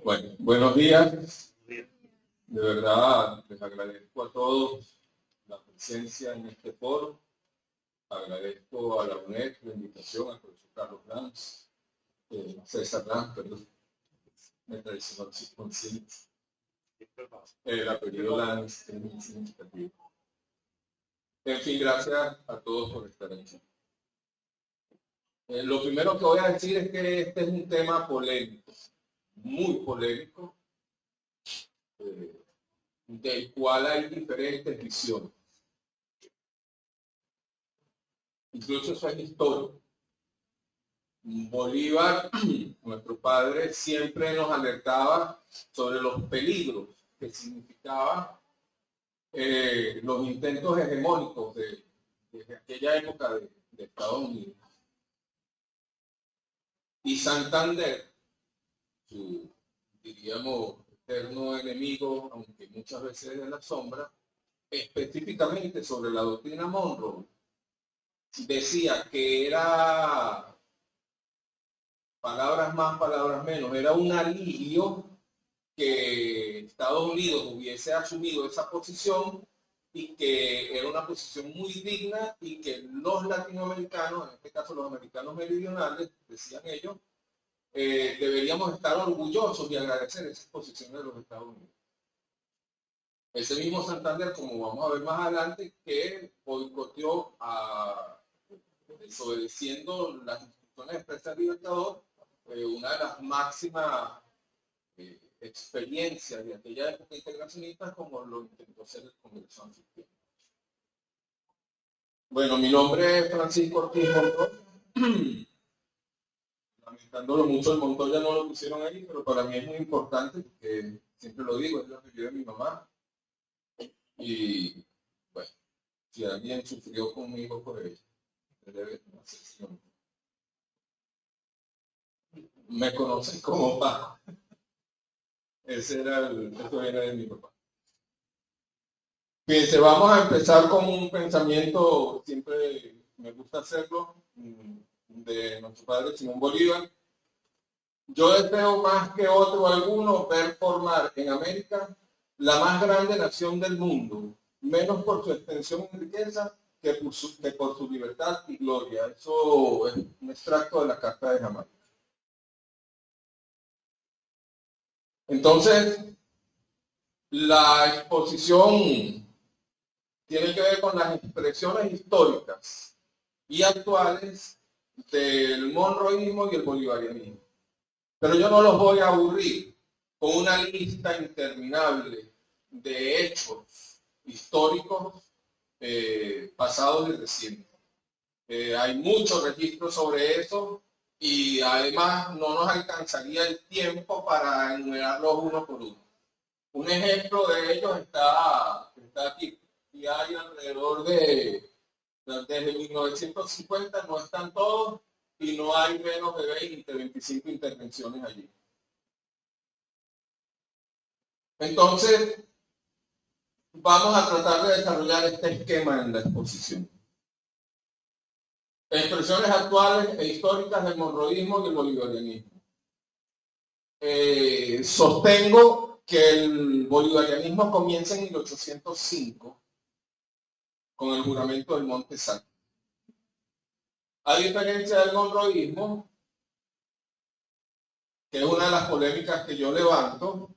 Bueno, buenos días. De verdad, les agradezco a todos la presencia en este foro. Agradezco a la UNED la invitación, al profesor Carlos Lanz, César Lanz, perdón, me traicionó el subconsciente. El apellido Lanz es muy significativo. En fin, gracias a todos por estar aquí. Lo primero que voy a decir es que este es un tema polémico, muy polémico, del cual hay diferentes visiones. Incluso eso es histórico. Bolívar, nuestro padre, siempre nos alertaba sobre los peligros que significaban los intentos hegemónicos desde aquella época de Estados Unidos. Y Santander, su, diríamos, eterno enemigo, aunque muchas veces en la sombra, específicamente sobre la doctrina Monroe, decía que era, palabras más, palabras menos, era un alivio que Estados Unidos hubiese asumido esa posición y que era una posición muy digna y que los latinoamericanos, en este caso los americanos meridionales, decían ellos, deberíamos estar orgullosos y agradecer esas posiciones de los Estados Unidos. Ese mismo Santander, como vamos a ver más adelante, que boicoteó, desobedeciendo las instrucciones expresas del Libertador, una de las máximas experiencias de aquella época integracionista, como lo intentó hacer el Congreso Anfitrión. Bueno, mi nombre es Francisco Ortiz Montoya. Lamentándolo mucho, el Montoya no lo pusieron ahí, pero para mí es muy importante, porque siempre lo digo, es lo que yo de mi mamá. Y bueno, si alguien sufrió conmigo por ello, debe hacer siempre. Me conocen como Paco. Ese era esto viene de mi papá. Fíjense, vamos a empezar con un pensamiento, siempre me gusta hacerlo, de nuestro padre Simón Bolívar. Yo deseo más que otro alguno ver formar en América la más grande nación del mundo, menos por su extensión y riqueza que por su libertad y gloria. Eso es un extracto de la Carta de Jamaica. Entonces, la exposición tiene que ver con las expresiones históricas y actuales del monroísmo y el bolivarianismo. Pero yo no los voy a aburrir con una lista interminable de hechos históricos pasados y recientes. Hay muchos registros sobre eso y además no nos alcanzaría el tiempo para enumerarlos uno por uno. Un ejemplo de ellos está aquí. Y hay alrededor desde 1950, no están todos, y no hay menos de 20, 25 intervenciones allí. Entonces, vamos a tratar de desarrollar este esquema en la exposición. Expresiones actuales e históricas del monroísmo y el bolivarianismo. Sostengo que el bolivarianismo comienza en 1805 con el juramento del Monte Santo. A diferencia del monroísmo, que es una de las polémicas que yo levanto,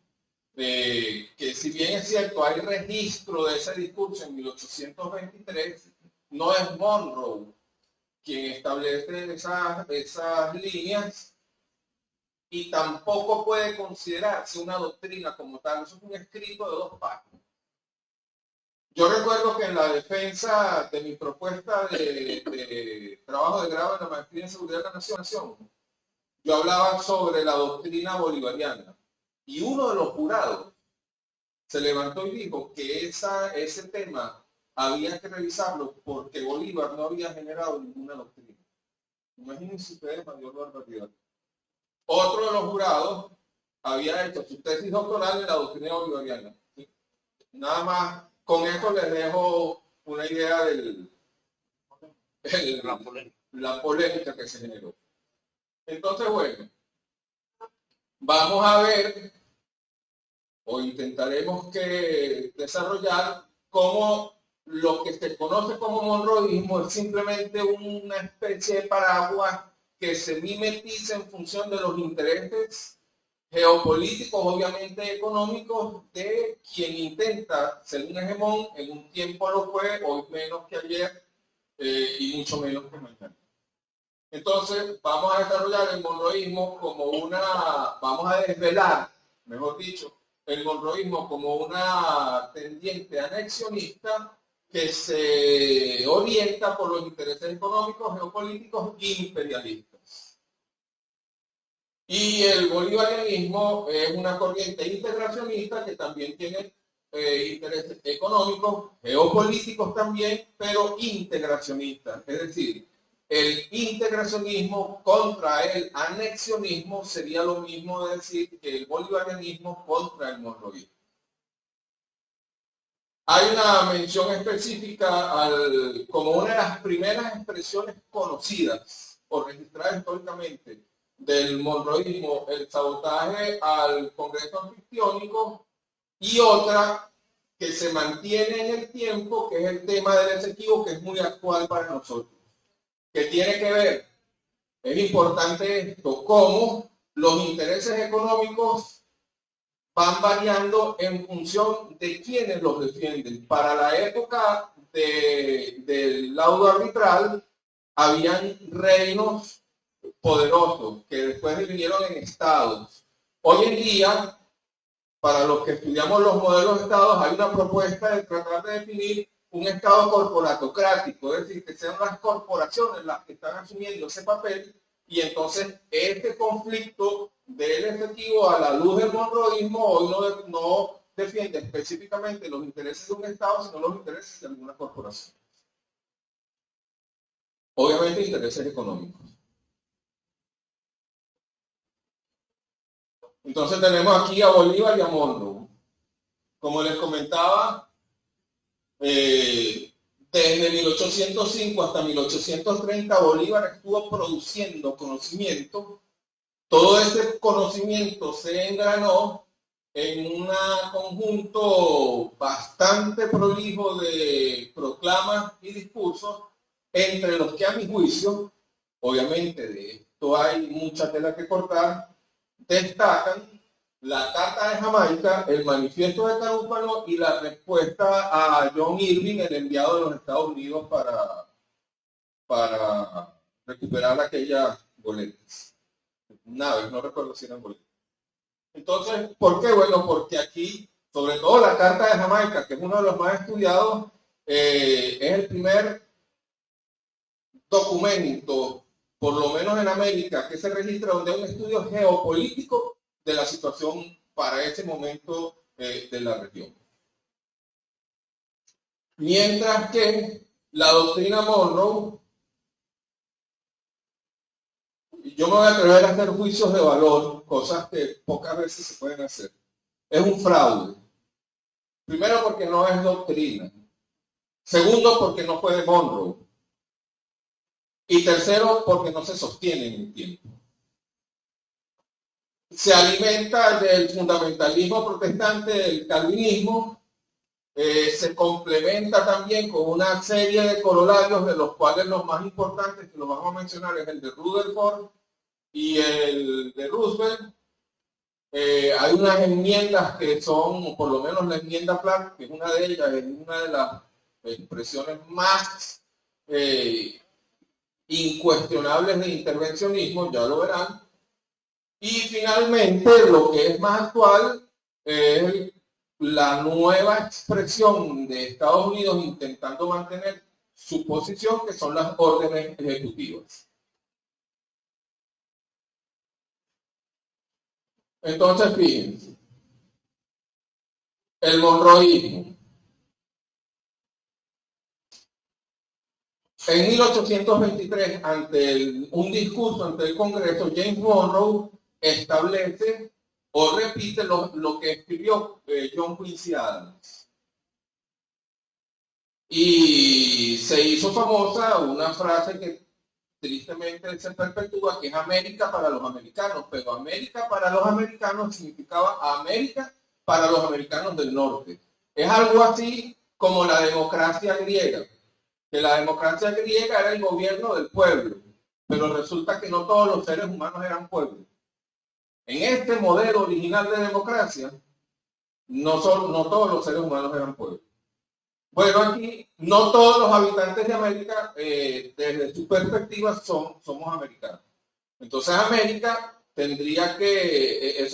que si bien es cierto, hay registro de ese discurso en 1823, no es Monroe quien establece esas líneas y tampoco puede considerarse una doctrina como tal. Eso es un escrito de 2 páginas. Yo recuerdo que en la defensa de mi propuesta de trabajo de grado en la maestría en seguridad de la nación, yo hablaba sobre la doctrina bolivariana y uno de los jurados se levantó y dijo que ese tema había que revisarlo porque Bolívar no había generado ninguna doctrina. Imagínense ustedes mayor barbaridad. Otro de los jurados había hecho su tesis doctoral en la doctrina bolivariana. Nada más, con esto les dejo una idea de la polémica que se generó. Entonces, bueno, vamos a ver o intentaremos desarrollar cómo lo que se conoce como monroísmo es simplemente una especie de paraguas que se mimetiza en función de los intereses geopolíticos, obviamente económicos, de quien intenta ser un hegemón. En un tiempo lo fue, hoy menos que ayer, y mucho menos que mañana. Entonces, vamos a desarrollar el monroísmo como vamos a desvelar, mejor dicho, el monroísmo como una tendiente anexionista que se orienta por los intereses económicos, geopolíticos e imperialistas. Y el bolivarianismo es una corriente integracionista que también tiene intereses económicos, geopolíticos también, pero integracionistas. Es decir, el integracionismo contra el anexionismo sería lo mismo de decir que el bolivarianismo contra el monroísmo. Hay una mención específica como una de las primeras expresiones conocidas o registradas históricamente del monroísmo, el sabotaje al Congreso Anfictiónico, y otra que se mantiene en el tiempo, que es el tema del Esequibo, que es muy actual para nosotros, que tiene que ver, es importante esto, cómo los intereses económicos van variando en función de quienes los defienden. Para la época del laudo arbitral, habían reinos poderosos que después dividieron en estados. Hoy en día, para los que estudiamos los modelos de estados, hay una propuesta de tratar de definir un estado corporatocrático, es decir, que sean las corporaciones las que están asumiendo ese papel, y entonces este conflicto del efectivo a la luz del monroísmo hoy no defiende específicamente los intereses de un estado, sino los intereses de alguna corporación. Obviamente intereses económicos. Entonces tenemos aquí a Bolívar y a Monroe. Como les comentaba, desde 1805 hasta 1830 Bolívar estuvo produciendo conocimiento. Todo ese conocimiento se engranó en un conjunto bastante prolijo de proclamas y discursos, entre los que a mi juicio, obviamente de esto hay mucha tela que cortar, destacan la Carta de Jamaica, el Manifiesto de Carúpano y la respuesta a John Irving, el enviado de los Estados Unidos para recuperar aquellas boletas. Naves, no recuerdo si eran boletas. Entonces, ¿por qué? Bueno, porque aquí, sobre todo la Carta de Jamaica, que es uno de los más estudiados, es el primer documento, por lo menos en América, que se registra donde hay un estudio geopolítico de la situación para ese momento de la región. Mientras que la doctrina Monroe, yo me voy a atrever a hacer juicios de valor, cosas que pocas veces se pueden hacer. Es un fraude. Primero, porque no es doctrina. Segundo, porque no fue de Monroe. Y tercero, porque no se sostiene en el tiempo. Se alimenta del fundamentalismo protestante, del calvinismo, se complementa también con una serie de corolarios, de los cuales los más importantes, que los vamos a mencionar, es el de Rutherford y el de Roosevelt. Hay unas enmiendas que son, por lo menos la enmienda Platt, que es una de ellas, es una de las expresiones más incuestionables de intervencionismo, ya lo verán. Y finalmente, lo que es más actual es la nueva expresión de Estados Unidos intentando mantener su posición, que son las órdenes ejecutivas. Entonces, fíjense, el monroísmo. En 1823, un discurso ante el Congreso, James Monroe establece o repite lo que escribió John Quincy Adams. Y se hizo famosa una frase que tristemente se perpetúa, que es América para los americanos, pero América para los americanos significaba América para los americanos del norte. Es algo así como la democracia griega, que la democracia griega era el gobierno del pueblo, pero resulta que no todos los seres humanos eran pueblo. En este modelo original de democracia, no todos los seres humanos eran pueblo. Bueno, aquí no todos los habitantes de América, desde su perspectiva, somos americanos. Entonces América tendría que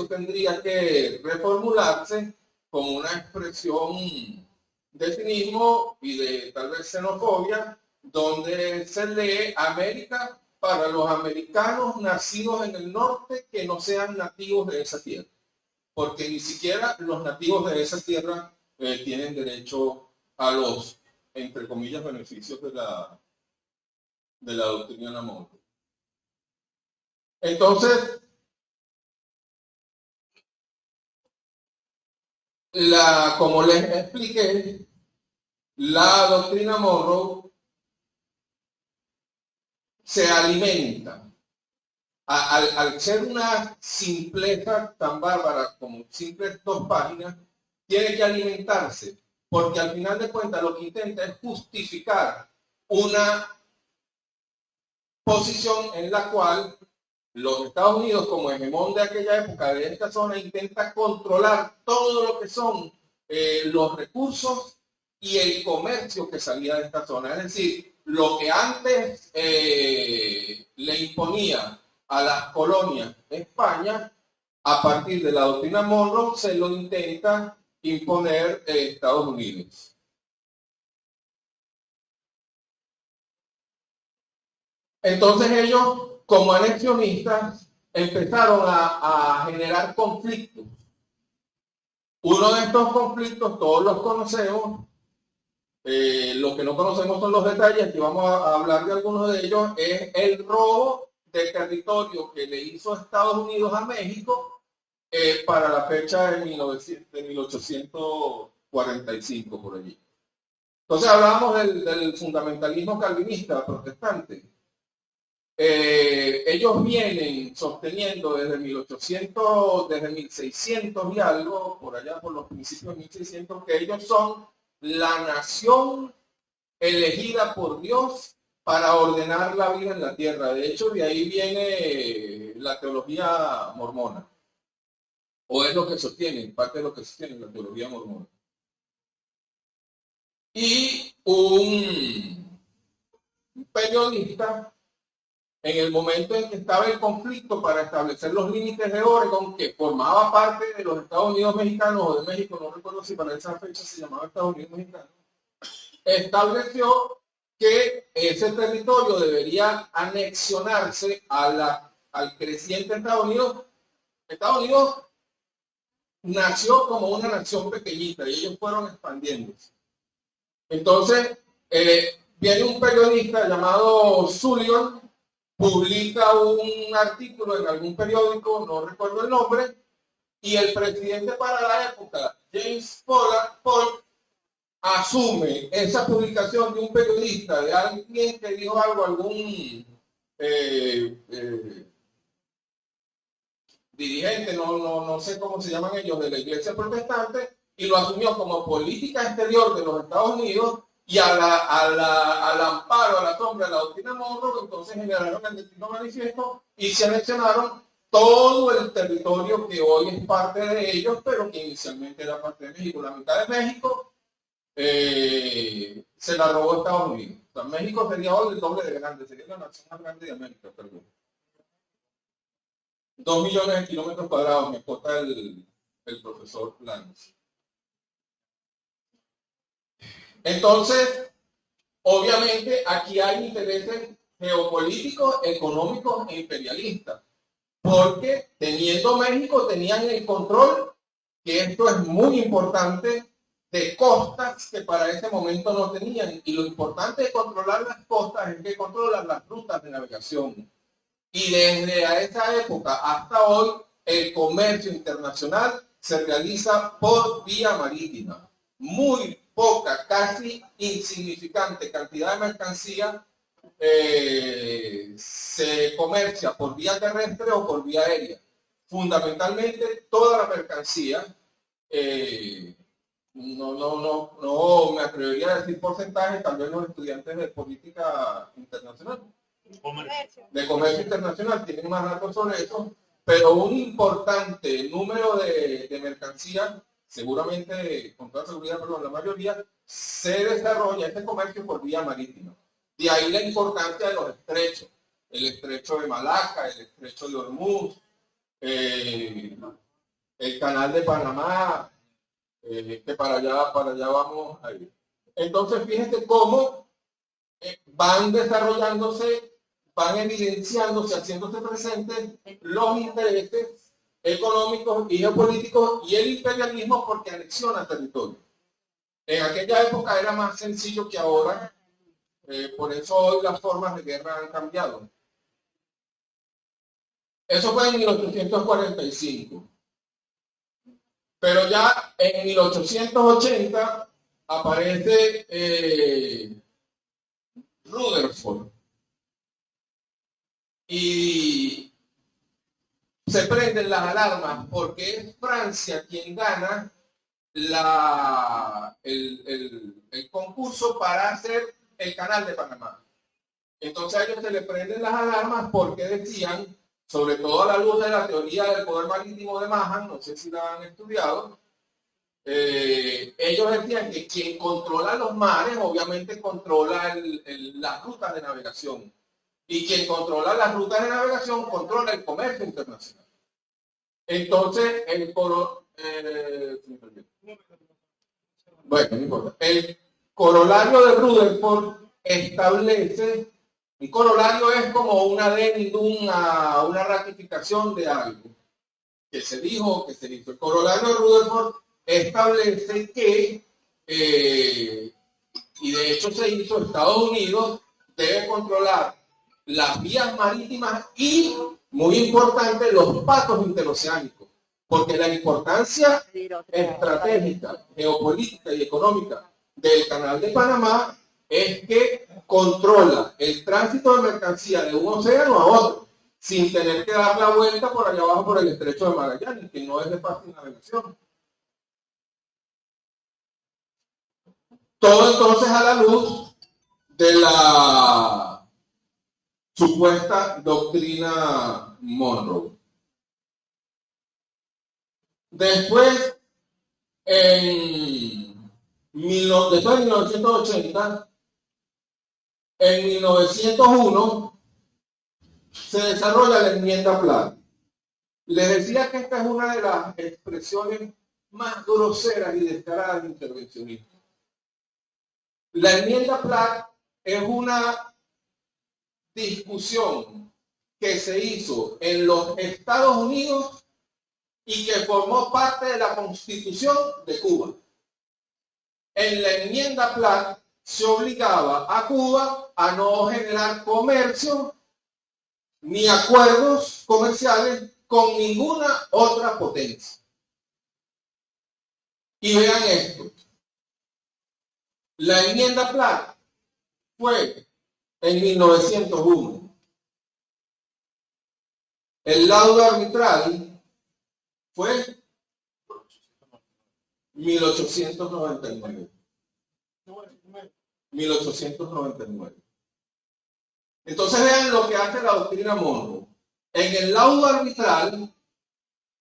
reformularse con una expresión de cinismo y de tal vez xenofobia, donde se lee América para los americanos nacidos en el norte que no sean nativos de esa tierra, porque ni siquiera los nativos de esa tierra tienen derecho a los, entre comillas, beneficios de la doctrina Monroe. Entonces, como les expliqué, la doctrina Monroe se alimenta. Al ser una simpleza tan bárbara como simples 2 páginas, tiene que alimentarse, porque al final de cuentas lo que intenta es justificar una posición en la cual los Estados Unidos, como hegemón de aquella época, de esta zona, intenta controlar todo lo que son los recursos y el comercio que salía de esta zona. Es decir, lo que antes le imponía a las colonias de España, a partir de la doctrina Monroe, se lo intenta imponer Estados Unidos. Entonces ellos, como anexionistas, empezaron a generar conflictos. Uno de estos conflictos, todos los conocemos, lo que no conocemos son los detalles, aquí vamos a hablar de algunos de ellos, es el robo de territorio que le hizo Estados Unidos a México para la fecha de 1845, por allí. Entonces hablábamos del fundamentalismo calvinista protestante. Ellos vienen sosteniendo desde 1800, desde 1600 y algo, por allá por los principios de 1600, que ellos son la nación elegida por Dios para ordenar la vida en la tierra. De hecho, de ahí viene la teología mormona, o es lo que sostienen, parte de lo que sostiene la teología mormona. Y un periodista, en el momento en que estaba el conflicto para establecer los límites de Oregon, que formaba parte de los Estados Unidos mexicanos o de México, no recuerdo si para esa fecha se llamaba Estados Unidos mexicanos, estableció que ese territorio debería anexionarse al creciente Estados Unidos. Estados Unidos nació como una nación pequeñita y ellos fueron expandiéndose. Entonces, viene un periodista llamado Sullivan, publica un artículo en algún periódico, no recuerdo el nombre, y el presidente para la época, James Polk, asume esa publicación de un periodista, de alguien que dijo algo, algún dirigente, no sé cómo se llaman ellos, de la iglesia protestante, y lo asumió como política exterior de los Estados Unidos, y al amparo, a la sombra de la doctrina Monroe, entonces generaron el Destino Manifiesto y se anexionaron todo el territorio que hoy es parte de ellos, pero que inicialmente era parte de México. La mitad de México se la robó Estados Unidos. O sea, México sería hoy el doble de grande, sería la nación más grande de América, perdón. 2 millones de kilómetros cuadrados, me cota el profesor Lance. Entonces, obviamente, aquí hay intereses geopolíticos, económicos e imperialistas, porque teniendo México, tenían el control, que esto es muy importante, de costas que para ese momento no tenían. Y lo importante de controlar las costas es que controlan las rutas de navegación. Y desde esa época hasta hoy, el comercio internacional se realiza por vía marítima. Muy poca, casi insignificante cantidad de mercancía se comercia por vía terrestre o por vía aérea. Fundamentalmente, toda la mercancía no me atrevería a decir porcentaje, también los estudiantes de política internacional, de comercio internacional, tienen más datos sobre eso, pero un importante número de mercancías, seguramente, con toda seguridad, perdón, la mayoría, se desarrolla este comercio por vía marítima. De ahí la importancia de los estrechos, el estrecho de Malaca, el estrecho de Hormuz, el canal de Panamá, que para allá vamos a ir. Entonces, fíjense cómo van desarrollándose, van evidenciándose, haciéndose presentes los intereses económicos y geopolíticos y el imperialismo porque anexiona territorio. En aquella época era más sencillo que ahora, por eso hoy las formas de guerra han cambiado. Eso fue en 1845. Pero ya en 1880 aparece Rutherford y se prenden las alarmas porque es Francia quien gana el concurso para hacer el canal de Panamá. Entonces a ellos se le prenden las alarmas porque decían, sobre todo a la luz de la teoría del poder marítimo de Mahan, no sé si la han estudiado, ellos decían que quien controla los mares obviamente controla las rutas de navegación, y quien controla las rutas de navegación controla el comercio internacional. Entonces el corolario de Rutherford establece. Un corolario es como un adendum a una ratificación de algo que se dijo o que se hizo. El corolario de Rutherford establece que, y de hecho se hizo, Estados Unidos debe controlar las vías marítimas y, muy importante, los pasos interoceánicos, porque la importancia estratégica, geopolítica y económica del Canal de Panamá es que controla el tránsito de mercancía de un océano a otro, sin tener que dar la vuelta por allá abajo por el estrecho de Magallanes, que no es de fácil navegación. Todo entonces a la luz de la supuesta doctrina Monroe. Después, después de 1980, en 1901 se desarrolla la enmienda Platt. Les decía que esta es una de las expresiones más groseras y descaradas de intervencionismo. La enmienda Platt es una discusión que se hizo en los Estados Unidos y que formó parte de la Constitución de Cuba. En la enmienda Platt se obligaba a Cuba a no generar comercio ni acuerdos comerciales con ninguna otra potencia. Y vean esto. La enmienda Platt fue en 1901. El laudo arbitral fue 1899. 1899. Entonces vean lo que hace la doctrina Monroe. En el laudo arbitral,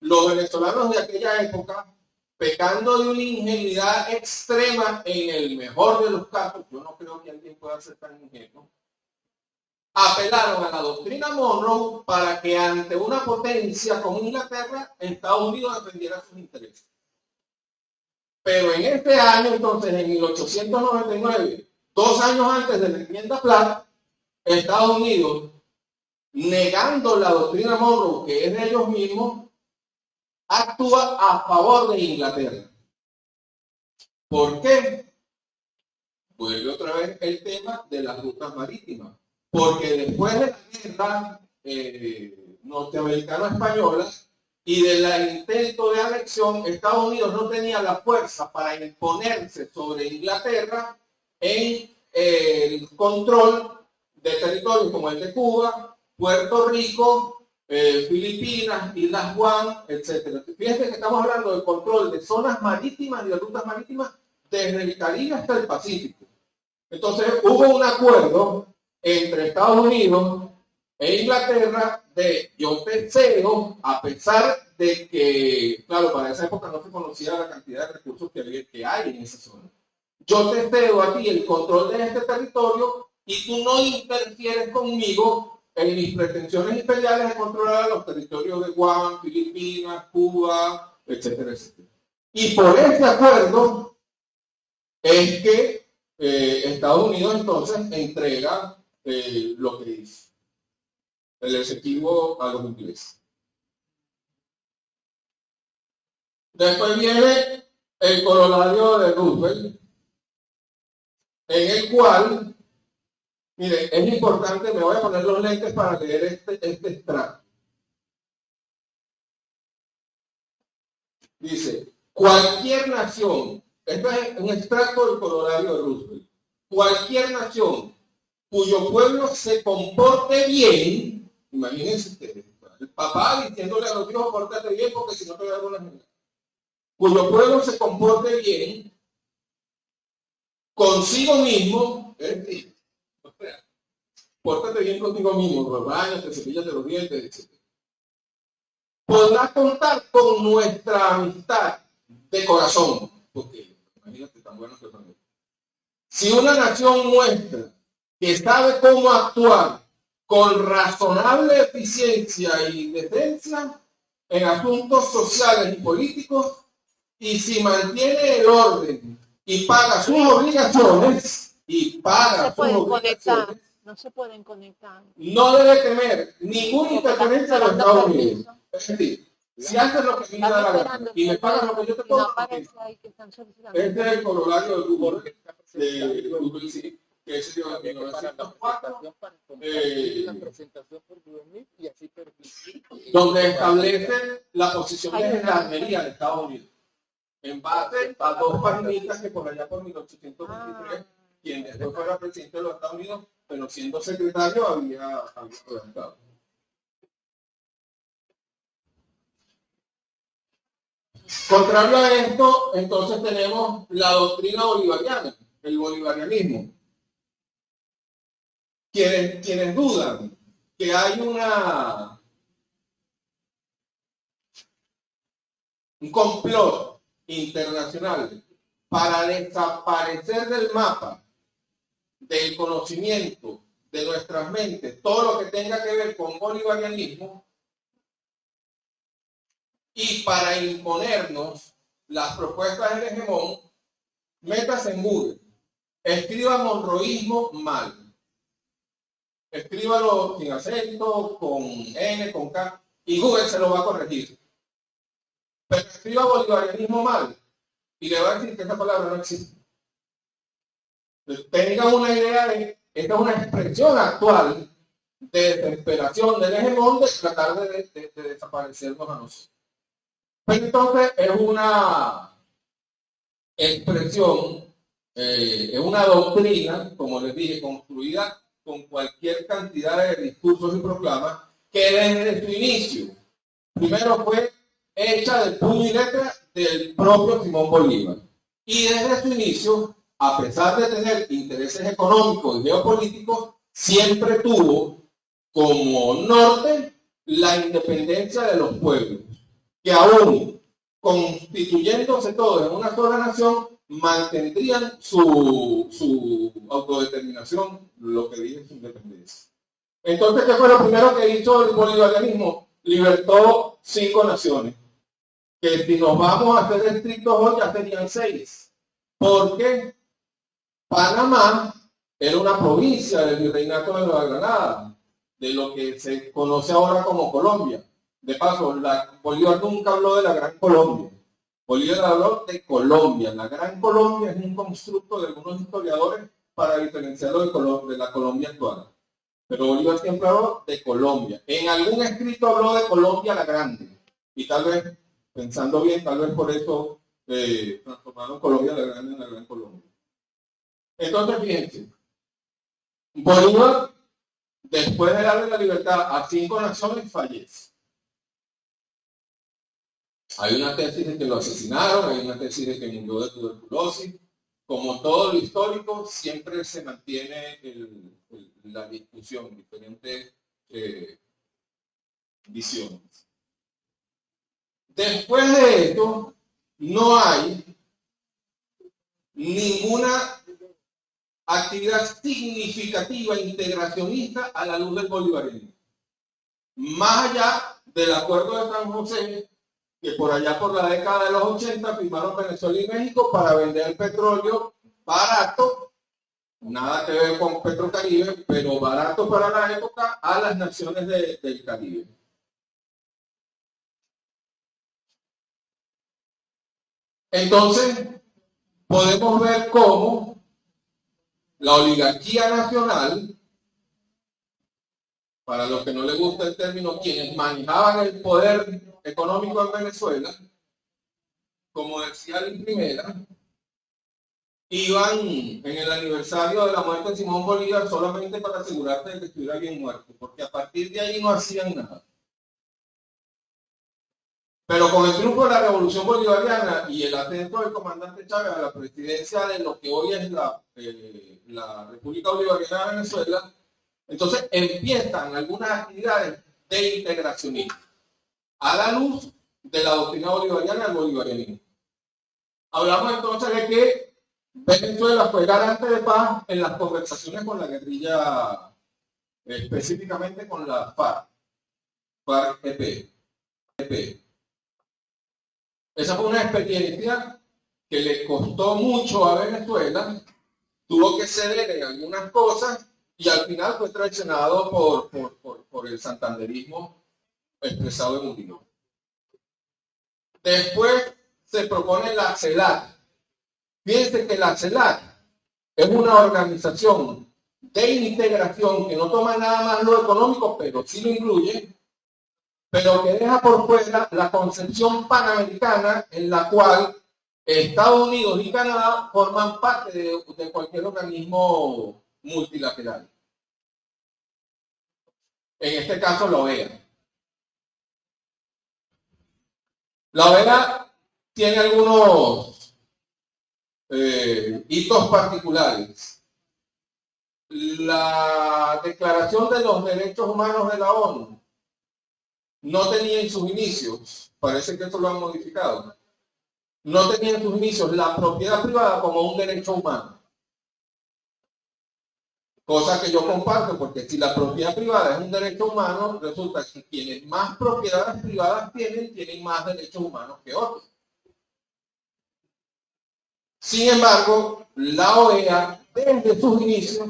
los venezolanos de aquella época, pecando de una ingenuidad extrema en el mejor de los casos, yo no creo que alguien pueda ser tan ingenuo, apelaron a la doctrina Monroe para que ante una potencia como Inglaterra, Estados Unidos defendiera sus intereses. Pero en este año, entonces, en 1899, 2 años antes de la enmienda Platt, Estados Unidos, negando la doctrina Monroe, que es de ellos mismos, actúa a favor de Inglaterra. ¿Por qué? Vuelve otra vez el tema de las rutas marítimas. Porque después de la guerra norteamericano-española y del intento de anexión, Estados Unidos no tenía la fuerza para imponerse sobre Inglaterra en el control de territorios como el de Cuba, Puerto Rico Filipinas, Islas Guam, etc. Fíjense que estamos hablando del control de zonas marítimas y de rutas marítimas desde el Caribe hasta el Pacífico. Entonces hubo un acuerdo entre Estados Unidos e Inglaterra de yo te cedo, a pesar de que, claro, para esa época no se conocía la cantidad de recursos que hay en esa zona. Yo te cedo a ti el control de este territorio y tú no interfieres conmigo en mis pretensiones imperiales de controlar los territorios de Guam, Filipinas, Cuba, etcétera, etcétera. Y por ese acuerdo es que Estados Unidos entonces entrega lo que dice el Esequibo a los ingleses. Después viene el corolario de Roosevelt, en el cual, mire, es importante, me voy a poner los lentes para leer este extracto. Dice, cualquier nación, esto es un extracto del corolario de Roosevelt, cualquier nación cuyo pueblo se comporte bien, imagínense ustedes, el papá diciéndole a los hijos, pórtate bien porque si no te voy a dar una mierda, cuyo pueblo se comporte bien consigo mismo, pórtate bien contigo mismo, bañate, cepíllate los dientes, etc. Podrás contar con nuestra amistad de corazón, porque imagínate tan bueno que también. Si una nación muestra que sabe cómo actuar con razonable eficiencia y decencia en asuntos sociales y políticos, y si mantiene el orden y paga sus obligaciones, no se pueden conectar. No debe temer ninguna interferencia de los Estados Unidos. Es decir, si haces lo que me da la gana y me pagas lo que yo te pongo, este es el corolario de Google, sí, que es de 1904, donde establece la posición de gendarmería de Estados Unidos, en base a dos paginitas que por allá por 1823, quien después fuera presidente de los Estados Unidos, pero siendo secretario había redactado. Contrario a esto, entonces tenemos la doctrina bolivariana, el bolivarianismo. Quienes dudan que hay un complot internacional para desaparecer del mapa del conocimiento de nuestras mentes todo lo que tenga que ver con bolivarianismo y para imponernos las propuestas del hegemón, métase en Google, escriba monroísmo mal, escríbalo sin acento, con N, con K, y Google se lo va a corregir. Pero escriba bolivarianismo mal y le va a decir que esa palabra no existe. Tengan una idea de, esta es una expresión actual de desesperación del hegemón de tratar de desaparecernos a nosotros. Pero entonces es una expresión, es una doctrina, como les dije, construida con cualquier cantidad de discursos y proclamas, que desde su inicio, primero fue hecha de puño y letra del propio Simón Bolívar. Y desde su inicio, a pesar de tener intereses económicos y geopolíticos, siempre tuvo como norte la independencia de los pueblos, que aún constituyéndose todos en una sola nación, mantendrían su autodeterminación, lo que dije, su independencia. Entonces, ¿qué fue lo primero que hizo el bolivarianismo? Libertó 5 naciones, que si nos vamos a hacer estrictos hoy ya serían 6, porque Panamá era una provincia del virreinato de Nueva Granada, de lo que se conoce ahora como Colombia. De paso, Bolívar nunca habló de la Gran Colombia. Bolívar habló de Colombia. La Gran Colombia es un constructo de algunos historiadores para diferenciarlo de la Colombia actual. Pero Bolívar siempre habló de Colombia. En algún escrito habló de Colombia la Grande. Y tal vez, pensando bien, tal vez por eso transformaron Colombia la Grande en la Gran Colombia. Entonces, fíjense, Bolívar después de darle la libertad a 5 naciones, fallece. Hay una tesis de que lo asesinaron, hay una tesis de que murió de tuberculosis. Como todo lo histórico, siempre se mantiene la discusión, diferentes visiones. Después de esto, no hay ninguna actividad significativa integracionista a la luz del bolivarianismo. Más allá del acuerdo de San José, que por allá por la década de los 80 firmaron Venezuela y México para vender el petróleo barato, nada que ver con Petrocaribe, pero barato para la época, a las naciones del Caribe. Entonces, podemos ver cómo la oligarquía nacional, para los que no les gusta el término, quienes manejaban el poder económico en Venezuela, como decía Luis Primera, iban en el aniversario de la muerte de Simón Bolívar solamente para asegurarse de que estuviera bien muerto, porque a partir de ahí no hacían nada. Pero con el triunfo de la Revolución Bolivariana y el ascenso del comandante Chávez a la presidencia de lo que hoy es la República Bolivariana de Venezuela, entonces empiezan algunas actividades de integracionismo a la luz de la doctrina bolivariana del bolivarianismo. Hablamos entonces de que Venezuela fue garante de paz en las conversaciones con la guerrilla, específicamente con la FARC-EP. Esa fue una experiencia que le costó mucho a Venezuela, tuvo que ceder en algunas cosas y al final fue traicionado por el santanderismo expresado en Undino. Después se propone la CELAC. Fíjense que la CELAC es una organización de integración que no toma nada más lo económico, pero sí lo incluye, pero que deja por fuera la concepción panamericana en la cual Estados Unidos y Canadá forman parte de cualquier organismo multilateral. En este caso, la OEA. La OEA tiene algunos hitos particulares. La Declaración de los Derechos Humanos de la ONU no tenía en sus inicios, parece que esto lo han modificado, no tenía en sus inicios la propiedad privada como un derecho humano. Cosa que yo comparto, porque si la propiedad privada es un derecho humano, resulta que quienes más propiedades privadas tienen más derechos humanos que otros. Sin embargo, la OEA, desde sus inicios,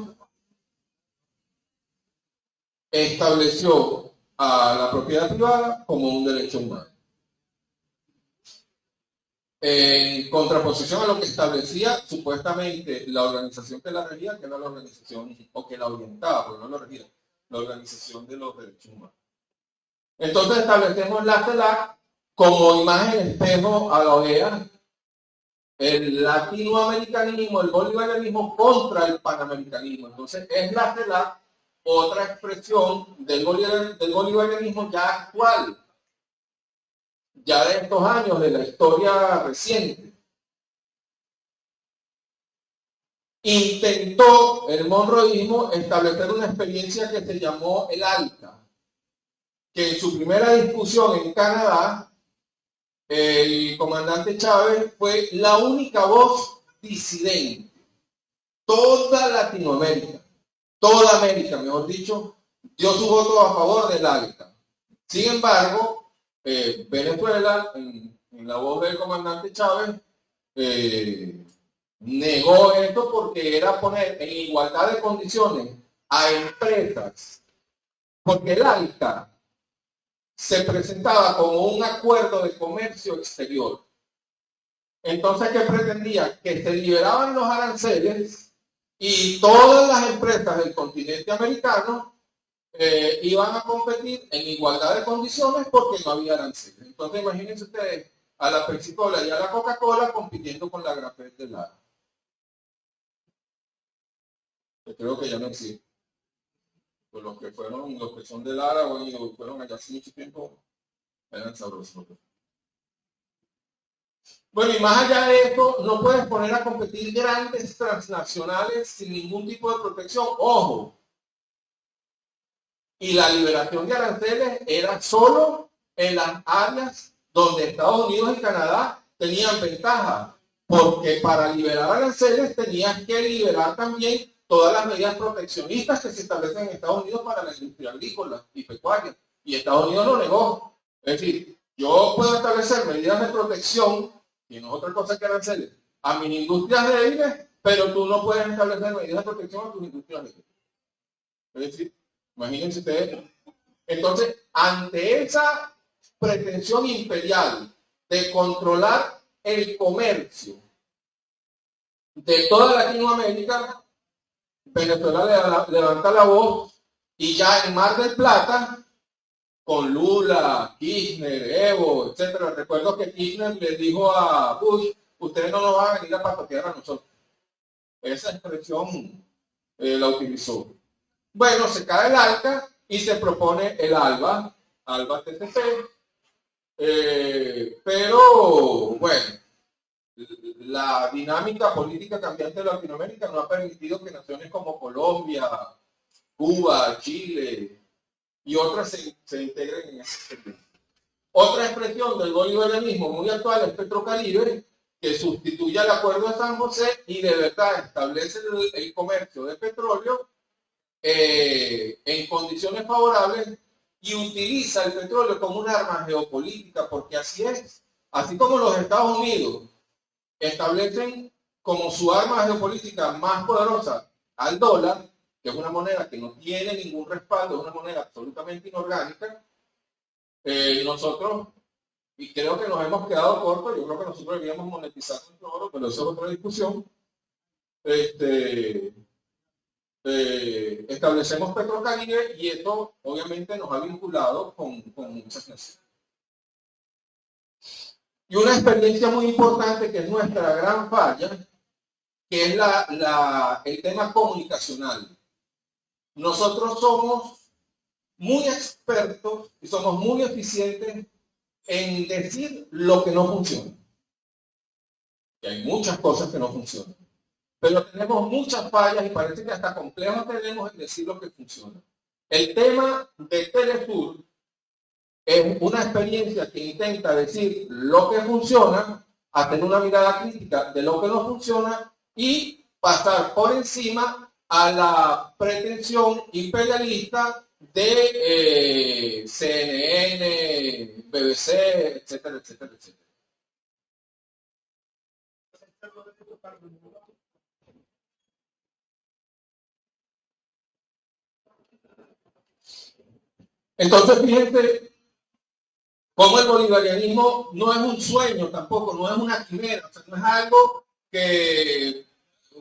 estableció a la propiedad privada como un derecho humano. En contraposición a lo que establecía supuestamente la organización que la regía, que era la organización, o que la orientaba, pero no la regía, la Organización de los Derechos Humanos. Entonces establecemos la CELAC como imagen espejo a la OEA, el latinoamericanismo, el bolivarianismo contra el panamericanismo. Entonces es la CELAC otra expresión del bolivarianismo ya actual, ya de estos años, de la historia reciente. Intentó el monroísmo establecer una experiencia que se llamó el ALCA, que en su primera discusión en Canadá, el comandante Chávez fue la única voz disidente. Toda Latinoamérica, toda América, mejor dicho, dio su voto a favor del ALCA. Sin embargo, Venezuela, en la voz del comandante Chávez, negó esto porque era poner en igualdad de condiciones a empresas, porque el ALCA se presentaba como un acuerdo de comercio exterior. Entonces, ¿qué pretendía? Que se liberaban los aranceles y todas las empresas del continente americano iban a competir en igualdad de condiciones porque no había aranceles. Entonces, imagínense ustedes a la Pepsi-Cola y a la Coca-Cola compitiendo con la Grapet de Lara. Yo creo que ya no existe. pues los que son del Árabe y los que fueron allá hace mucho tiempo, eran sabrosos. Bueno, y más allá de esto, no puedes poner a competir grandes transnacionales sin ningún tipo de protección. Ojo. Y la liberación de aranceles era solo en las áreas donde Estados Unidos y Canadá tenían ventaja, porque para liberar aranceles tenías que liberar también todas las medidas proteccionistas que se establecen en Estados Unidos para la industria agrícola y pecuaria. Y Estados Unidos lo negó. Es decir, yo puedo establecer medidas de protección, y no es otra cosa que aranceles, a mis industrias débiles, pero tú no puedes establecer medidas de protección a tus industrias débiles. Es decir, imagínense ustedes. Entonces, ante esa pretensión imperial de controlar el comercio de toda Latinoamérica, Venezuela levanta la voz y ya en Mar del Plata, con Lula, Kirchner, Evo, etcétera. Recuerdo que Kirchner le dijo a Bush, ustedes no nos van a venir a pastorear a nosotros. Esa expresión la utilizó. Bueno, se cae el ALCA y se propone el ALBA TCP, pero bueno, la dinámica política cambiante de Latinoamérica no ha permitido que naciones como Colombia, Cuba, Chile y otras se integren en ese sector. Otra expresión del bolivarianismo muy actual es Petrocaribe, que sustituye al Acuerdo de San José y de verdad establece el comercio de petróleo en condiciones favorables y utiliza el petróleo como un arma geopolítica, porque así es. Así como los Estados Unidos establecen como su arma geopolítica más poderosa al dólar, que es una moneda que no tiene ningún respaldo, es una moneda absolutamente inorgánica, nosotros, y creo que nos hemos quedado cortos, yo creo que nosotros debíamos monetizar nuestro oro, pero eso es otra discusión. Establecemos Petrocaribe y esto obviamente nos ha vinculado con muchas naciones. Y una experiencia muy importante que es nuestra gran falla, que es el tema comunicacional. Nosotros somos muy expertos y somos muy eficientes en decir lo que no funciona. Y hay muchas cosas que no funcionan. Pero tenemos muchas fallas y parece que hasta complejos tenemos en decir lo que funciona. El tema de Telesur es una experiencia que intenta decir lo que funciona, hacer una mirada crítica de lo que no funciona y pasar por encima a la pretensión imperialista de CNN, BBC, etcétera, etcétera, etcétera. Entonces, fíjense cómo el bolivarianismo no es un sueño tampoco, no es una quimera, o sea, no es algo que,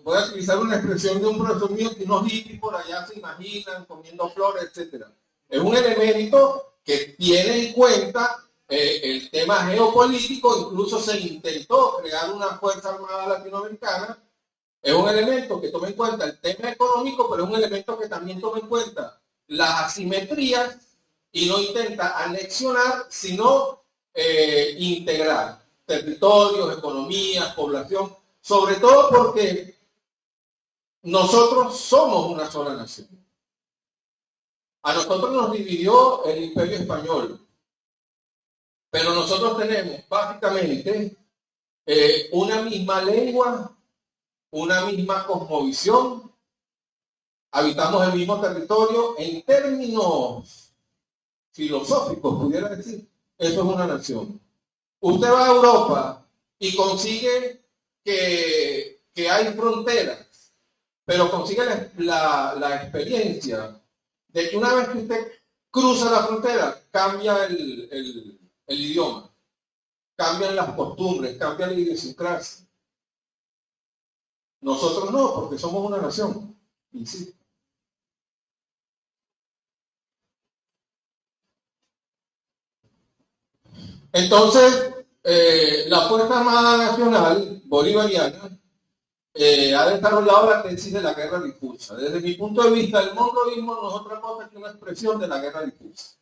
voy a utilizar una expresión de un profesor mío, que unos hippies por allá se imaginan comiendo flores, etc. Es un elemento que tiene en cuenta el tema geopolítico, incluso se intentó crear una fuerza armada latinoamericana. Es un elemento que toma en cuenta el tema económico, pero es un elemento que también toma en cuenta las asimetrías y no intenta anexionar, sino integrar territorios, economías, población, sobre todo porque nosotros somos una sola nación. A nosotros nos dividió el Imperio Español, pero nosotros tenemos básicamente una misma lengua, una misma cosmovisión, habitamos el mismo territorio. En términos filosóficos, pudiera decir, eso es una nación. Usted va a Europa y consigue que hay fronteras, pero consigue la experiencia de que una vez que usted cruza la frontera, cambia el idioma, cambian las costumbres, cambia la idiosincrasia. Nosotros no, porque somos una nación, insisto. Entonces, la Fuerza Armada Nacional Bolivariana ha desarrollado la tesis de la guerra difusa. Desde mi punto de vista, el monroeísmo no es otra cosa que una expresión de la guerra difusa.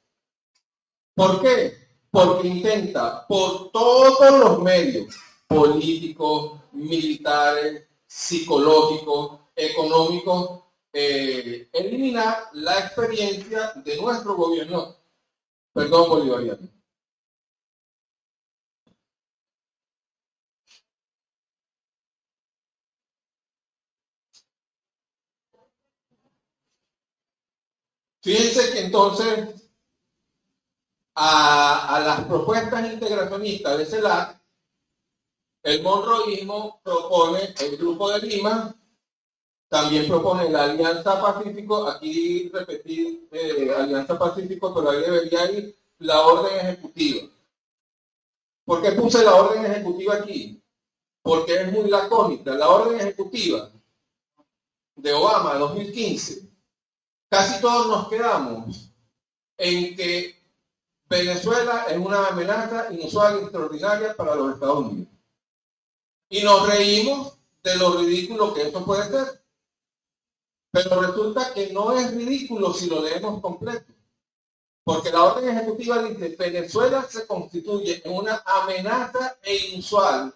¿Por qué? Porque intenta por todos los medios, políticos, militares, psicológicos, económicos, eliminar la experiencia de nuestro gobierno, perdón, bolivariano. Fíjense que entonces a las propuestas integracionistas de CELAC, el monroeísmo propone el Grupo de Lima, también propone la Alianza Pacífico, aquí repetí Alianza Pacífico, pero ahí debería ir la orden ejecutiva. ¿Por qué puse la orden ejecutiva aquí? Porque es muy lacónica. La orden ejecutiva de Obama 2015, casi todos nos quedamos en que Venezuela es una amenaza inusual y extraordinaria para los Estados Unidos. Y nos reímos de lo ridículo que eso puede ser. Pero resulta que no es ridículo si lo leemos completo. Porque la orden ejecutiva dice, Venezuela se constituye en una amenaza inusual,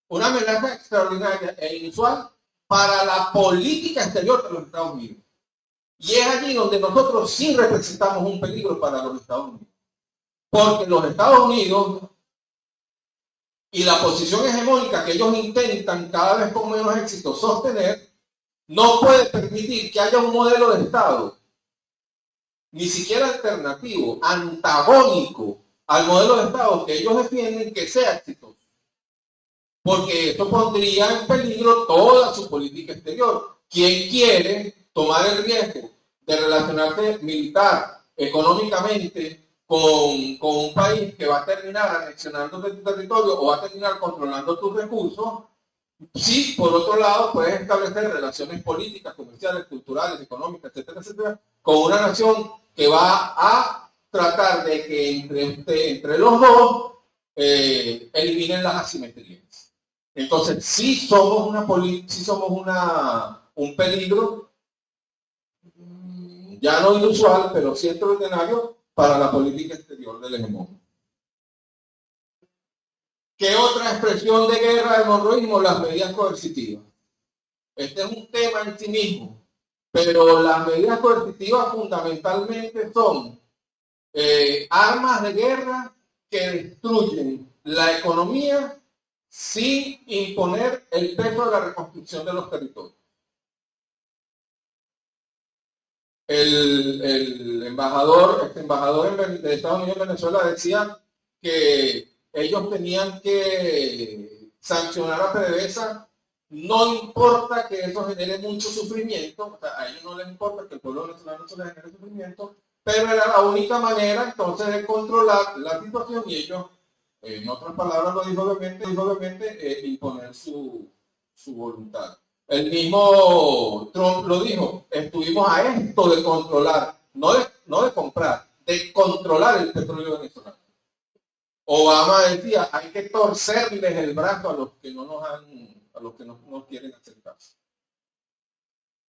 una amenaza extraordinaria e inusual para la política exterior de los Estados Unidos. Y es allí donde nosotros sí representamos un peligro para los Estados Unidos. Porque los Estados Unidos y la posición hegemónica que ellos intentan cada vez con menos éxito sostener, no puede permitir que haya un modelo de Estado, ni siquiera alternativo, antagónico al modelo de Estado que ellos defienden, que sea exitoso. Porque esto pondría en peligro toda su política exterior. ¿Quién quiere tomar el riesgo de relacionarse militar, económicamente, con un país que va a terminar anexionando tu territorio o va a terminar controlando tus recursos? Sí, por otro lado, puedes establecer relaciones políticas, comerciales, culturales, económicas, etcétera, etcétera, con una nación que va a tratar de que entre los dos eliminen las asimetrías. Entonces, sí somos un peligro, ya no inusual, pero sí extraordinario para la política exterior del hegemón. ¿Qué otra expresión de guerra del monroeísmo? Las medidas coercitivas. Este es un tema en sí mismo, pero las medidas coercitivas fundamentalmente son armas de guerra que destruyen la economía sin imponer el peso de la reconstrucción de los territorios. El embajador de Estados Unidos en Venezuela decía que ellos tenían que sancionar a PDVSA, no importa que eso genere mucho sufrimiento, o sea, a ellos no les importa que el pueblo venezolano se les genere sufrimiento, pero era la única manera entonces de controlar la situación y ellos, en otras palabras lo dijo obviamente imponer su voluntad. El mismo Trump lo dijo, estuvimos a esto de controlar, no de comprar, de controlar el petróleo venezolano. Obama decía, hay que torcerles el brazo a los que no nos quieren hacer caso.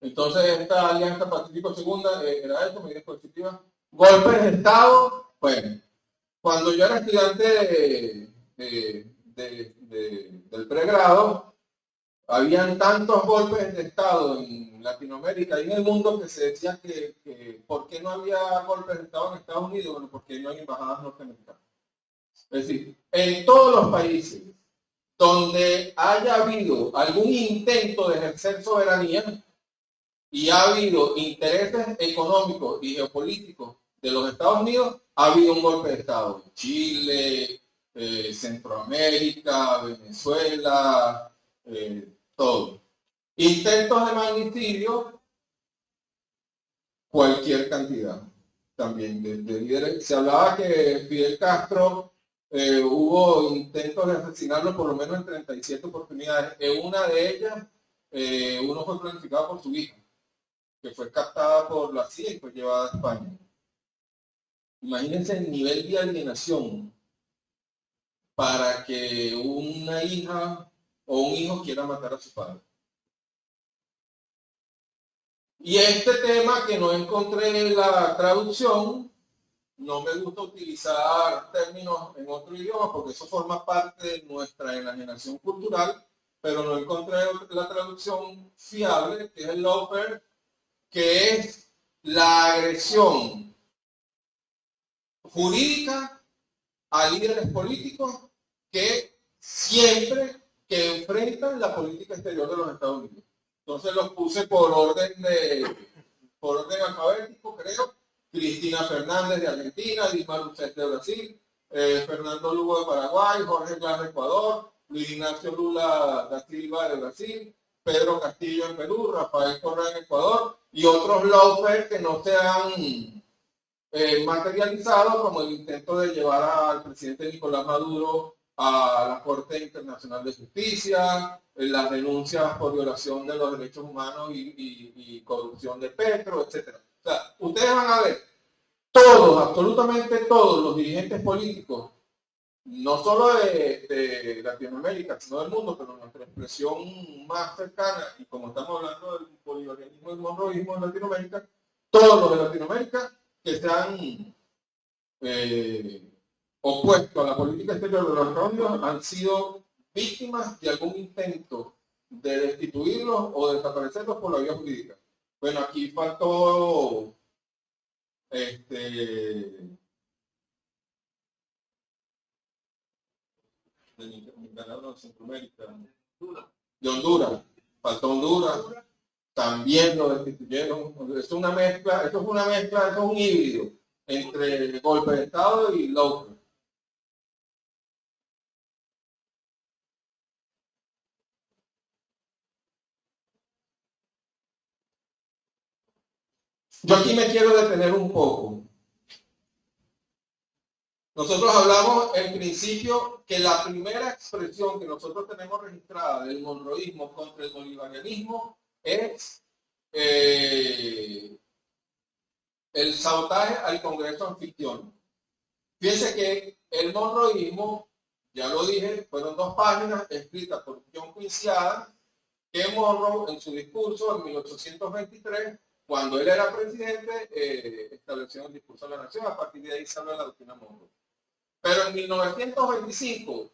Entonces, esta Alianza Pacífico Segunda era eso, medidas coercitivas. Golpes de Estado, bueno, cuando yo era estudiante del pregrado, habían tantos golpes de Estado en Latinoamérica y en el mundo que se decía que ¿por qué no había golpes de Estado en Estados Unidos? Bueno, porque no hay embajadas norteamericanas. Es decir, en todos los países donde haya habido algún intento de ejercer soberanía y ha habido intereses económicos y geopolíticos de los Estados Unidos, ha habido un golpe de Estado. Chile, Centroamérica, Venezuela, todo. Intentos de magnicidio, cualquier cantidad. También de líderes. Se hablaba que Fidel Castro hubo intentos de asesinarlo por lo menos en 37 oportunidades. En una de ellas, uno fue planificado por su hija, que fue captada por la CIA y fue llevada a España. Imagínense el nivel de alienación para que una hija o un hijo quiera matar a su padre. Y este tema que no encontré la traducción, no me gusta utilizar términos en otro idioma porque eso forma parte de nuestra enajenación cultural, pero no encontré la traducción fiable, que es el lawfare, que es la agresión jurídica a líderes políticos que siempre que enfrentan la política exterior de los Estados Unidos. Entonces los puse por orden alfabético, creo. Cristina Fernández de Argentina, Dilma Rousseff de Brasil, Fernando Lugo de Paraguay, Jorge Glass de Ecuador, Luis Ignacio Lula da Silva de Brasil, Pedro Castillo en Perú, Rafael Correa en Ecuador y otros lawfare que no se han materializado, como el intento de llevar al presidente Nicolás Maduro a la Corte Internacional de Justicia, las denuncias por violación de los derechos humanos y corrupción de Petro, etc. O sea, ustedes van a ver, todos, absolutamente todos los dirigentes políticos, no solo de Latinoamérica, sino del mundo, pero nuestra expresión más cercana, y como estamos hablando del bolivarianismo y el monroísmo en Latinoamérica, todos los de Latinoamérica que se han opuesto a la política exterior de los Estados Unidos han sido víctimas de algún intento de destituirlos o desaparecerlos por la vía jurídica. Bueno, aquí faltó de Centroamérica, de Honduras, faltó Honduras, también lo destituyeron. Es una mezcla, esto es una mezcla, esto es un híbrido entre golpe de Estado y lawfare. Yo aquí me quiero detener un poco. Nosotros hablamos en principio que la primera expresión que nosotros tenemos registrada del monroísmo contra el bolivarianismo es el sabotaje al Congreso anfitrión. Fíjense que el monroísmo, ya lo dije, fueron 2 páginas escritas por John Quincy Adams, que Monroe en su discurso en 1823, cuando él era presidente, estableció el discurso de la nación. A partir de ahí se habla de la doctrina Monroe. Pero en 1925,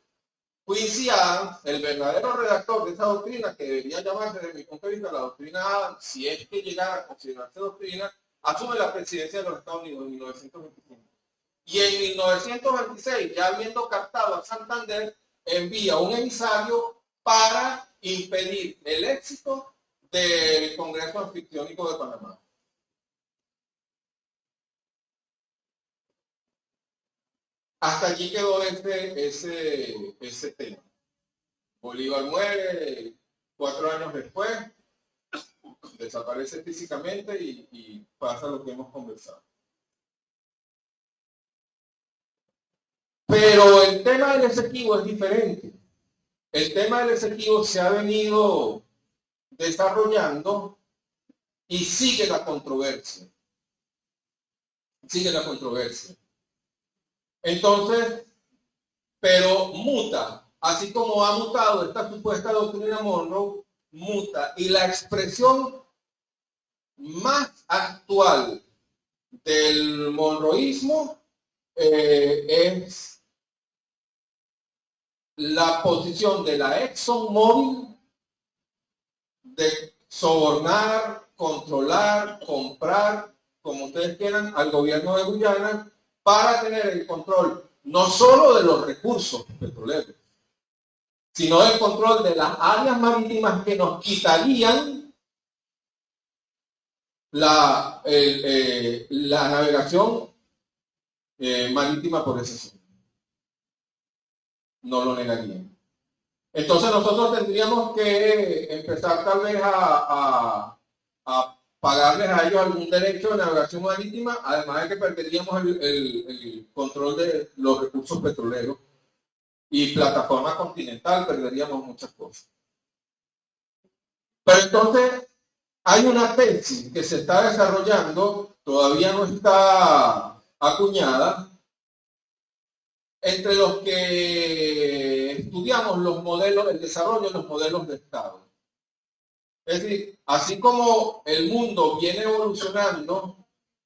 Quincy Adams, el verdadero redactor de esa doctrina, que debería llamarse desde mi punto de vista la doctrina Adams, si es que llegara a considerarse doctrina, asume la presidencia de los Estados Unidos en 1925. Y en 1926, ya habiendo captado a Santander, envía un emisario para impedir el éxito del Congreso Anfictiónico de Panamá. Hasta allí quedó ese tema. Bolívar muere 4 años después, desaparece físicamente y pasa lo que hemos conversado. Pero el tema del Esequibo es diferente. El tema del Esequibo se ha venido desarrollando y sigue la controversia. Sigue la controversia. Entonces, pero muta, así como ha mutado esta supuesta doctrina Monroe, muta. Y la expresión más actual del monroísmo es la posición de la ExxonMobil de sobornar, controlar, comprar, como ustedes quieran, al gobierno de Guyana para tener el control no solo de los recursos petroleros, sino el control de las áreas marítimas que nos quitarían la navegación marítima por ese zona. No lo negarían. Entonces nosotros tendríamos que empezar tal vez a pagarles a ellos algún derecho de navegación marítima, además de que perderíamos el control de los recursos petroleros y plataforma continental, perderíamos muchas cosas. Pero entonces hay una tesis que se está desarrollando, todavía no está acuñada, entre los que estudiamos los modelos, el desarrollo de los modelos de Estado. Es decir, así como el mundo viene evolucionando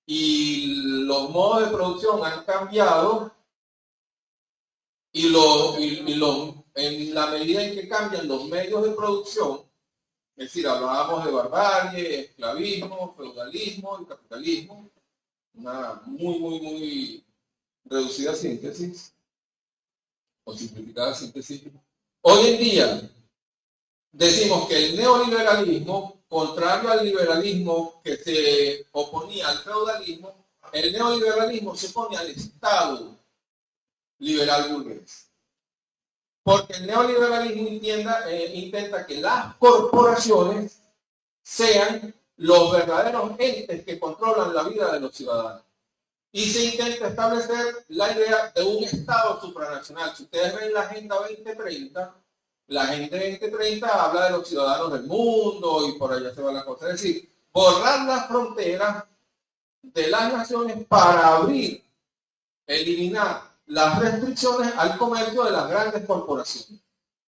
y los modos de producción han cambiado, en la medida en que cambian los medios de producción, es decir, hablábamos de barbarie, esclavismo, feudalismo y capitalismo, una muy reducida síntesis o simplificada síntesis. Hoy en día decimos que el neoliberalismo, contrario al liberalismo que se oponía al feudalismo, el neoliberalismo se opone al Estado liberal burgués. Porque el neoliberalismo intenta que las corporaciones sean los verdaderos entes que controlan la vida de los ciudadanos. Y se intenta establecer la idea de un Estado supranacional. Si ustedes ven la Agenda 2030, la Agenda 2030 habla de los ciudadanos del mundo y por allá se va la cosa. Es decir, borrar las fronteras de las naciones para abrir, eliminar las restricciones al comercio de las grandes corporaciones,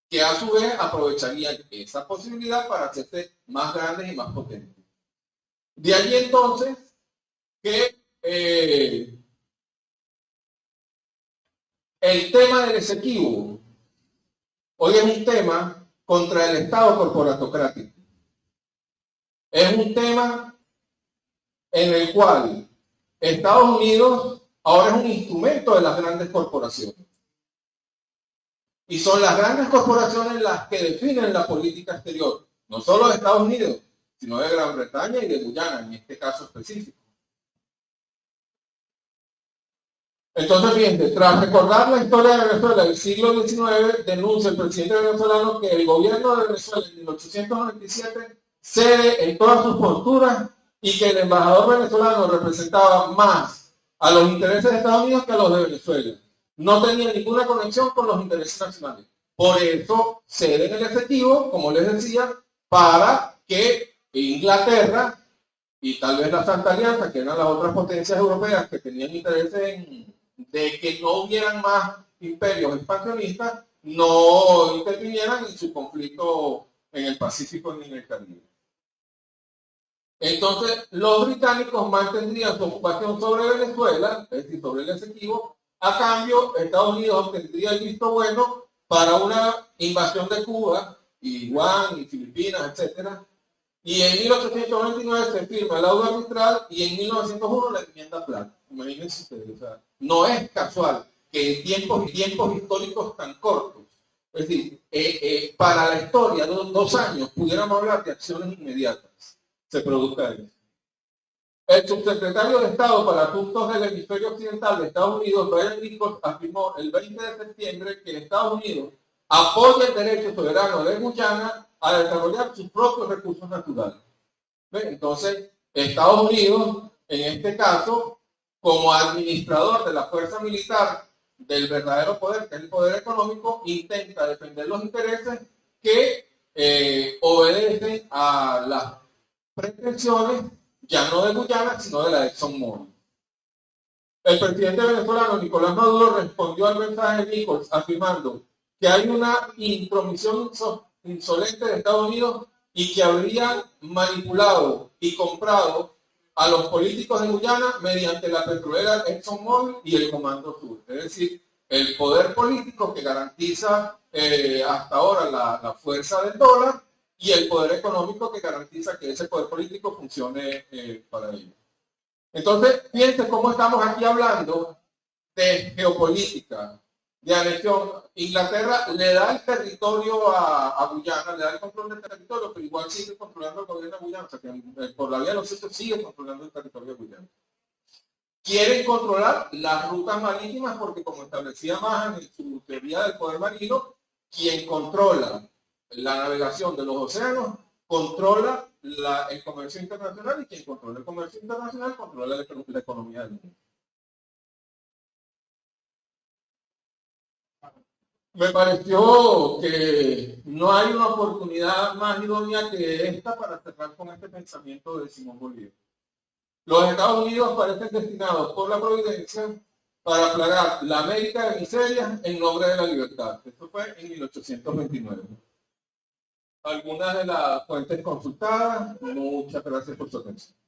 que a su vez aprovecharían esa posibilidad para hacerse más grandes y más potentes. De allí entonces que el tema del exequivo hoy es un tema contra el Estado corporatocrático. Es un tema en el cual Estados Unidos ahora es un instrumento de las grandes corporaciones. Y son las grandes corporaciones las que definen la política exterior, no solo de Estados Unidos, sino de Gran Bretaña y de Guyana, en este caso específico. Entonces, fíjense, tras recordar la historia de Venezuela del siglo XIX, denuncia el presidente venezolano que el gobierno de Venezuela en 1897 cede en todas sus posturas y que el embajador venezolano representaba más a los intereses de Estados Unidos que a los de Venezuela. No tenía ninguna conexión con los intereses nacionales. Por eso cede en el efectivo, como les decía, para que Inglaterra y tal vez la Santa Alianza, que eran las otras potencias europeas que tenían interés de que no hubieran más imperios expansionistas, no intervinieran en su conflicto en el Pacífico ni en el Caribe. Entonces, los británicos mantendrían su ocupación sobre Venezuela, es decir, sobre el Esequibo. A cambio, Estados Unidos obtendría el visto bueno para una invasión de Cuba, y Guam, y Filipinas, etc. Y en 1829 se firma el laudo arbitral y en 1901 la enmienda Platt. Imagínense ustedes, o sea, no es casual que en tiempos históricos tan cortos, es decir, para la historia de 2 años pudiéramos hablar de acciones inmediatas, se produzca eso. El subsecretario de Estado para Asuntos del Hemisferio Occidental de Estados Unidos, Brian Nichols, afirmó el 20 de septiembre que Estados Unidos apoya el derecho soberano de Guyana a desarrollar sus propios recursos naturales. Entonces, Estados Unidos, en este caso, como administrador de la fuerza militar del verdadero poder, que es el poder económico, intenta defender los intereses que obedecen a las pretensiones ya no de Guyana, sino de la ExxonMobil. El presidente venezolano Nicolás Maduro respondió al mensaje de Nichols afirmando que hay una intromisión insolente de Estados Unidos y que habrían manipulado y comprado a los políticos de Guyana mediante la petrolera ExxonMobil y el Comando Sur. Es decir, el poder político que garantiza hasta ahora la fuerza del dólar y el poder económico que garantiza que ese poder político funcione para ellos. Entonces, fíjense cómo estamos aquí hablando de geopolítica, de anexión. Inglaterra le da el territorio a Guyana, le da el control del territorio, pero igual sigue controlando el gobierno de Guyana, o sea que por la vía de los hechos sigue controlando el territorio de Guyana. Quieren controlar las rutas marítimas porque, como establecía Mahan en su teoría del poder marino, quien controla la navegación de los océanos controla el comercio internacional y quien controla el comercio internacional controla la economía del mundo. Me pareció que no hay una oportunidad más idónea que esta para cerrar con este pensamiento de Simón Bolívar. Los Estados Unidos parecen destinados por la providencia para plagar la América de miseria en nombre de la libertad. Esto fue en 1829. algunas de las fuentes consultadas. Muchas gracias por su atención.